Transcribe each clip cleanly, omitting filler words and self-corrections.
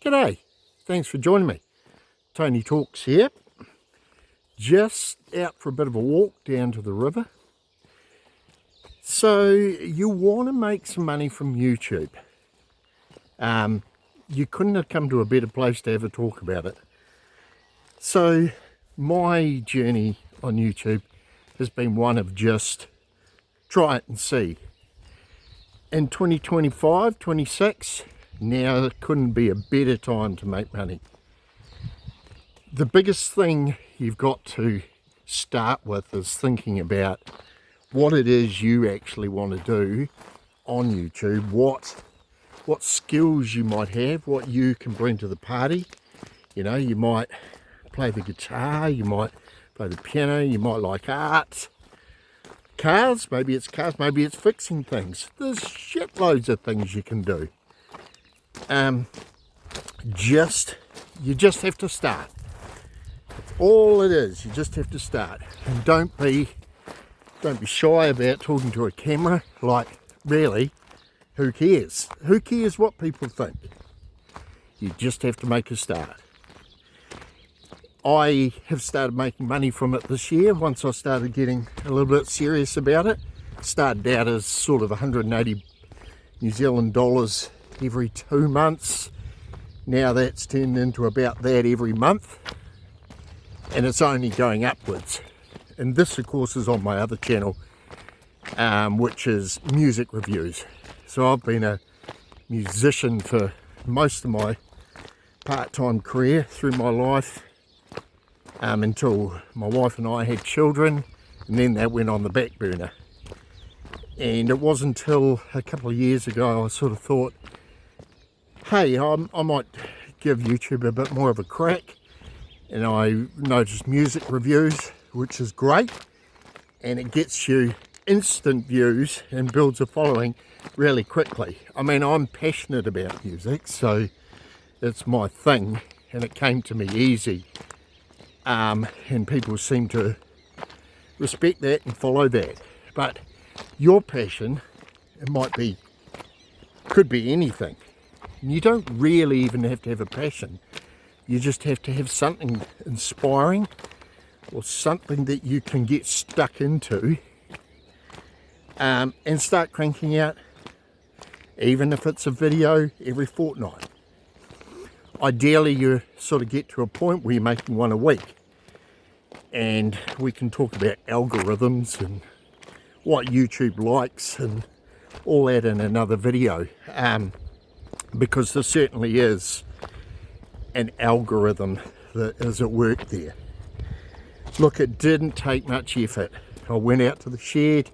G'day, thanks for joining me. Tony Talks here. Just out for a bit of a walk down to the river. So you want to make some money from YouTube. You couldn't have come to a better place to have a talk about it. So my journey on YouTube has been one of just try it and see. In 2025, 26, now there couldn't be a better time to make money. The biggest thing you've got to start with is thinking about what it is you actually want to do on YouTube, what skills you might have, what you can bring to the party. You know, you might play the guitar, you might play the piano, you might like art, cars, maybe it's fixing things. There's shitloads of things you can do. You just have to start. That's all it is. You just have to start, and don't be shy about talking to a camera. Like, really, who cares? Who cares what people think? You just have to make a start. I have started making money from it this year once I started getting a little bit serious about it. Started out as sort of 180 New Zealand dollars every 2 months. Now that's turned into about that every month, and it's only going upwards. And this, of course, is on my other channel, which is music reviews. So I've been a musician for most of my part-time career through my life, until my wife and I had children, and then that went on the back burner. And it wasn't until a couple of years ago I sort of thought, hey, I might give YouTube a bit more of a crack. And I noticed music reviews, which is great, and it gets you instant views and builds a following really quickly. I mean, I'm passionate about music, so it's my thing, and it came to me easy. And people seem to respect that and follow that. But your passion, could be anything. You don't really even have to have a passion. You just have to have something inspiring or something that you can get stuck into, and start cranking out, even if it's a video every fortnight. Ideally, you sort of get to a point where you're making one a week, and we can talk about algorithms and what YouTube likes and all that in another video, because there certainly is an algorithm that is at work there. Look, it didn't take much effort. I went out to the shed,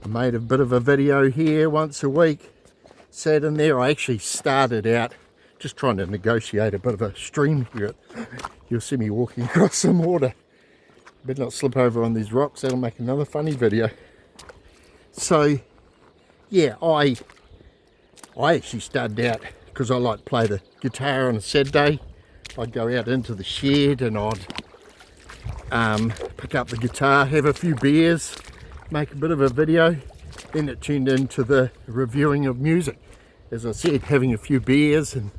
I made a bit of a video here once a week, sat in there. I actually started out just trying to negotiate a bit of a stream here. You'll see me walking across some water. Better not slip over on these rocks, that'll make another funny video. So yeah, I actually started out because I like to play the guitar on a Saturday. I'd go out into the shed and I'd pick up the guitar, have a few beers, make a bit of a video. Then it turned into the reviewing of music. As I said, having a few beers, and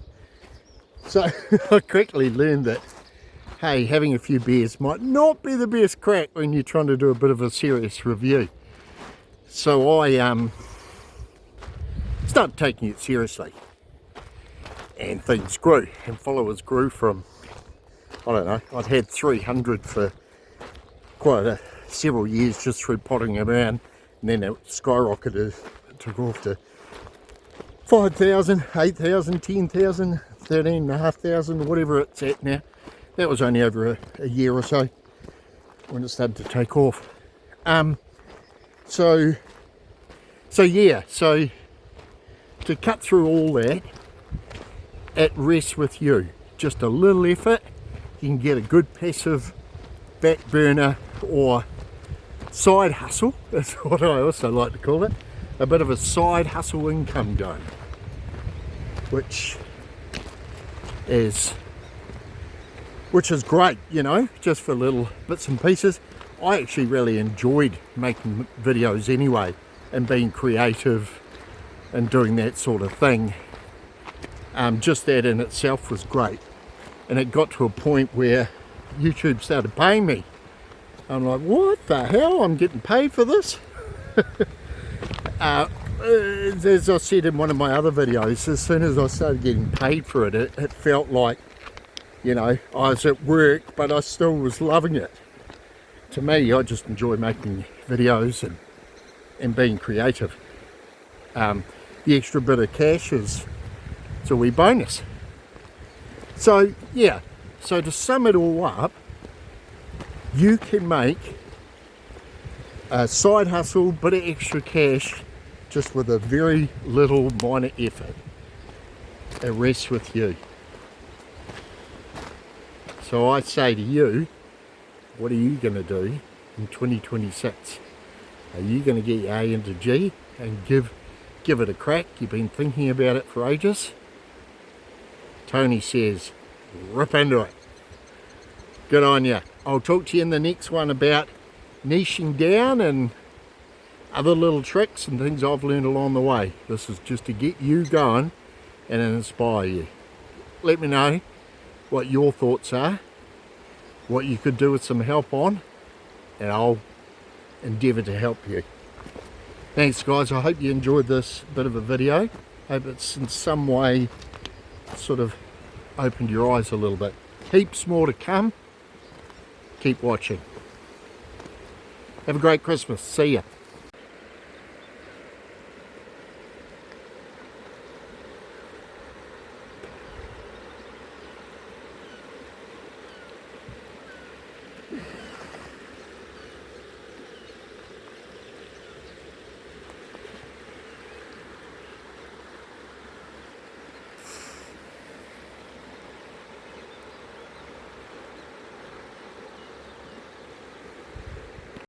so I quickly learned that, hey, having a few beers might not be the best crack when you're trying to do a bit of a serious review. So I started taking it seriously, and things grew, and followers grew from, I don't know, I'd had 300 for several years just through potting around, and then it skyrocketed. It took off to 5,000, 8,000, 10,000, 13,500, whatever it's at now. That was only over a year or so when it started to take off. So to cut through all that, it rests with you. Just a little effort, you can get a good passive back burner or side hustle, that's what I also like to call it, a bit of a side hustle income going, which is great, you know, just for little bits and pieces. I actually really enjoyed making videos anyway, and being creative and doing that sort of thing. Just that in itself was great. And it got to a point where YouTube started paying me. I'm like, what the hell? I'm getting paid for this? As I said in one of my other videos, as soon as I started getting paid for it, it felt like, you know, I was at work, but I still was loving it. To me, I just enjoy making videos and being creative. The extra bit of cash is a wee bonus. So yeah, so to sum it all up, you can make a side hustle, bit of extra cash, just with a very little minor effort. It rests with you. So I say to you, what are you going to do in 2026? Are you going to get your A into G and give it a crack? You've been thinking about it for ages. Tony says, rip into it. Good on you. I'll talk to you in the next one about niching down and other little tricks and things I've learned along the way. This is just to get you going and inspire you. Let me know what your thoughts are, what you could do with some help on, and I'll endeavour to help you. Thanks guys, I hope you enjoyed this bit of a video. Hope it's in some way sort of opened your eyes a little bit. Heaps more to come. Keep watching. Have a great Christmas. See ya.